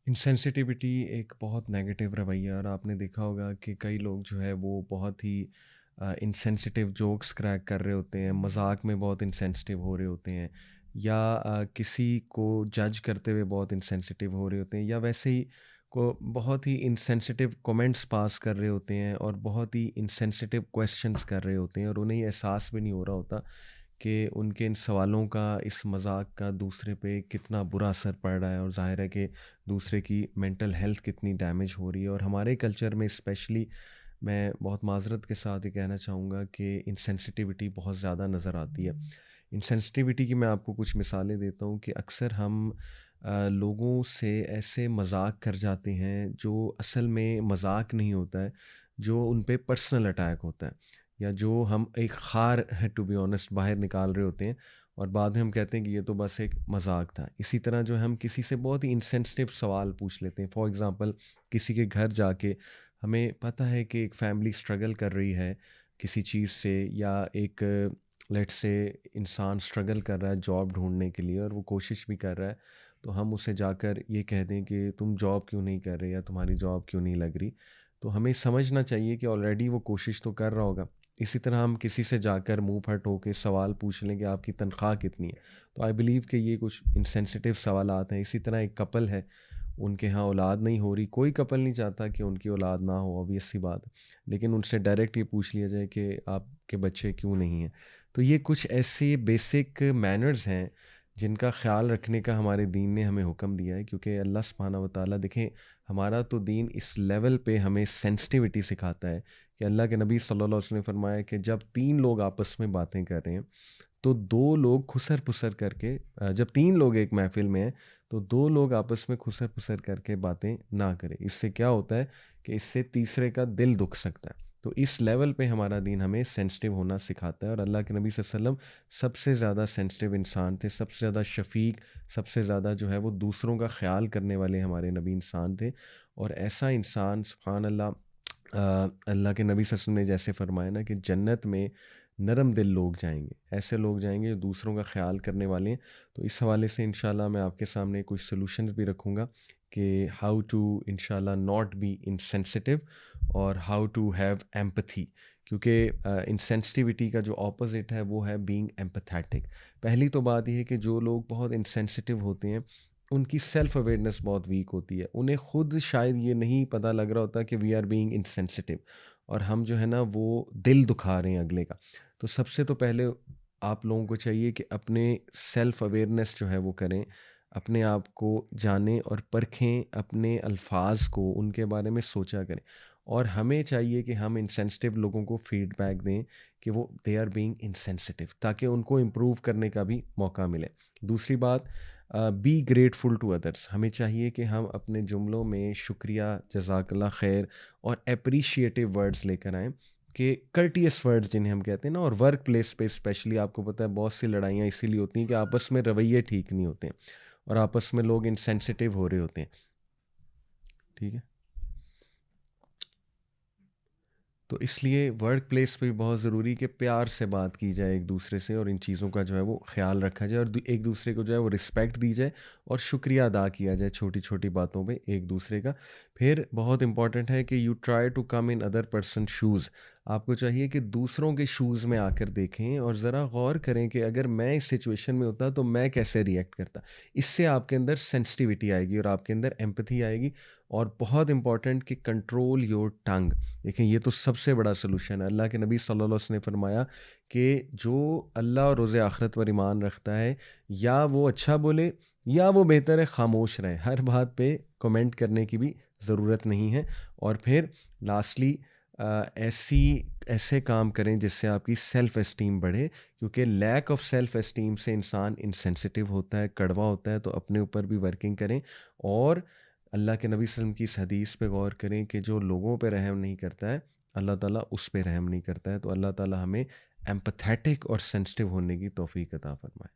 Insensitivity एक बहुत negative रवैया, और आपने देखा होगा कि कई लोग जो है वो बहुत ही इंसेंसिटिव जोक्स क्रैक कर रहे होते हैं, मजाक में बहुत इंसेंसिटिव हो रहे होते हैं, या किसी को जज करते हुए बहुत इंसेंसिटिव हो रहे होते हैं, या वैसे ही को बहुत ही इंसेंसिटिव कमेंट्स पास कर रहे होते हैं और बहुत ही इंसेंसिटिव क्वेश्चंस कर रहे होते हैं, और उन्हें एहसास भी नहीं हो रहा होता कि उनके इन सवालों का, इस मज़ाक का दूसरे पे कितना बुरा असर पड़ रहा है, और ज़ाहिर है कि दूसरे की मेंटल हेल्थ कितनी डैमेज हो रही है। और हमारे कल्चर में स्पेशली मैं बहुत माज़रत के साथ ये कहना चाहूँगा कि इंसेंसिटिविटी बहुत ज़्यादा नज़र आती है। इंसेंसिटिविटी की मैं आपको कुछ मिसालें देता हूँ कि अक्सर हम लोगों से ऐसे मज़ाक कर जाते हैं जो असल में मज़ाक नहीं होता है, जो उन पे पर्सनल अटैक होता है, या जो हम एक ख़ार है टू बी ऑनेस्ट बाहर निकाल रहे होते हैं, और बाद में हम कहते हैं कि ये तो बस एक मज़ाक था। इसी तरह जो हम किसी से बहुत ही इंसेंसिटिव सवाल पूछ लेते हैं, फॉर एग्ज़ाम्पल किसी के घर जाके हमें पता है कि एक फैमिली स्ट्रगल कर रही है किसी चीज़ से, या एक लेट्स से इंसान स्ट्रगल कर रहा है जॉब ढूँढने के लिए और वो कोशिश भी कर रहा है, तो हम उसे जाकर ये कह दें कि तुम जॉब क्यों नहीं कर रहे, या तुम्हारी जॉब क्यों नहीं लग रही। तो हमें समझना चाहिए कि ऑलरेडी वो कोशिश तो कर रहा होगा। इसी तरह हम किसी से जाकर मुँह फट होके सवाल पूछ लें कि आपकी तनख्वाह कितनी है, तो आई बिलीव कि ये कुछ इंसेंसिटिव सवालात हैं। इसी तरह एक कपल है, उनके यहाँ औलाद नहीं हो रही, कोई कपल नहीं चाहता कि उनकी औलाद ना हो, ऑब्वियस सी बात है। लेकिन उनसे डायरेक्ट ये पूछ लिया जाए कि आपके बच्चे क्यों नहीं हैं। तो ये कुछ ऐसे बेसिक मैनर्स हैं जिनका ख़्याल रखने का हमारे दीन ने हमें हुक्म दिया है, क्योंकि अल्लाह सुब्हानहू व तआला देखें, हमारा तो दीन इस लेवल पे हमें सेंसिटिविटी सिखाता है कि अल्लाह के नबी सल्लल्लाहु अलैहि वसल्लम ने फरमाया कि जब 3 लोग आपस में बातें कर रहे हैं, तो 2 लोग खुसर-पुसर करके जब 3 लोग एक महफ़िल में हैं, तो 2 लोग आपस में खुसर-पुसर करके बातें ना करें। इससे क्या होता है कि इससे तीसरे का दिल दुख सकता है। तो इस लेवल पे हमारा दीन हमें सेंसिटिव होना सिखाता है, और अल्लाह के नबी सल्लल्लाहु अलैहि वसल्लम सबसे ज़्यादा सेंसिटिव इंसान थे, सबसे ज़्यादा शफ़ीक, सबसे ज़्यादा जो है वो दूसरों का ख़्याल करने वाले हमारे नबी इंसान थे। और ऐसा इंसान सुब्हान अल्लाह, अल्लाह के नबी सल्लल्लाहु अलैहि वसल्लम ने जैसे फ़रमाया ना कि जन्नत में नरम दिल लोग जाएँगे, ऐसे लोग जाएँगे जो दूसरों का ख़्याल करने वाले हैं। तो इस हवाले से इंशाल्लाह मैं आपके सामने कुछ सॉल्यूशंस भी रखूँगा कि हाउ टू इंशाल्लाह नॉट बी इनसेंसिटिव, और हाउ टू हैव एम्पैथी, क्योंकि इनसेंसिटिविटी का जो ऑपोज़िट है वो है बीइंग एम्पैथेटिक। पहली तो बात ये है कि जो लोग बहुत इनसेंसिटिव होते हैं, उनकी सेल्फ अवेयरनेस बहुत वीक होती है। उन्हें खुद शायद ये नहीं पता लग रहा होता कि वी आर बीइंग इनसेंसिटिव, और हम जो है ना वो दिल दुखा रहे हैं अगले का। तो सबसे तो पहले आप लोगों को चाहिए कि अपने सेल्फ अवेयरनेस जो है वो करें, अपने आप को जानें और परखें, अपने अल्फाज को उनके बारे में सोचा करें। और हमें चाहिए कि हम इंसेंसिटिव लोगों को फीडबैक दें कि वो दे आर बीइंग इंसेंसिटिव, ताकि उनको इम्प्रूव करने का भी मौका मिले। दूसरी बात, बी ग्रेटफुल टू अदर्स। हमें चाहिए कि हम अपने जुमलों में शुक्रिया, जज़ाकल्लाह खैर और एप्रिशिएटिव वर्ड्स लेकर आएँ, कि कर्टियस वर्ड्स जिन्हें हम कहते हैं ना। और वर्क प्लेस पे स्पेशली आपको पता है बहुत सी लड़ाइयाँ इसीलिए होती हैं कि आपस में रवैये ठीक नहीं होते हैं, और आपस में लोग इनसेंसिटिव हो रहे होते हैं। ठीक है? तो इसलिए वर्क प्लेस पे भी बहुत ज़रूरी कि प्यार से बात की जाए एक दूसरे से, और इन चीज़ों का जो है वो ख़्याल रखा जाए, और एक दूसरे को जो है वो रिस्पेक्ट दी जाए, और शुक्रिया अदा किया जाए छोटी छोटी बातों पे एक दूसरे का। फिर बहुत इंपॉर्टेंट है कि you try to come in other person shoes. आपको चाहिए कि दूसरों के शूज़ में आकर देखें और ज़रा गौर करें कि अगर मैं इस सिचुएशन में होता तो मैं कैसे रिएक्ट करता। इससे आपके अंदर सेंसिटिविटी आएगी और आपके अंदर एम्पैथी आएगी। और बहुत इंपॉर्टेंट कि कंट्रोल योर टंग। देखें, ये तो सबसे बड़ा सलूशन है। अल्लाह के नबी सल्लल्लाहु अलैहि वसल्लम ने फरमाया कि जो अल्लाह और रोज़े आखिरत पर ईमान रखता है, या वो अच्छा बोले, या वो बेहतर है खामोश रहे। हर बात पे कमेंट करने की भी ज़रूरत नहीं है। और फिर लास्टली, ऐसी ऐसे काम करें जिससे आपकी सेल्फ़ एस्टीम बढ़े, क्योंकि लैक ऑफ सेल्फ़ एस्टीम से इंसान इनसेंसिटिव होता है, कड़वा होता है। तो अपने ऊपर भी वर्किंग करें, और अल्लाह के नबी वसल्लम की इस हदीस पे गौर करें कि जो लोगों पे रहम नहीं करता है, अल्लाह ताला उस पे रहम नहीं करता है। तो अल्लाह ताला हमें एम्पैथेटिक और सेंसिटिव होने की तौफ़ीक अता फ़रमाए।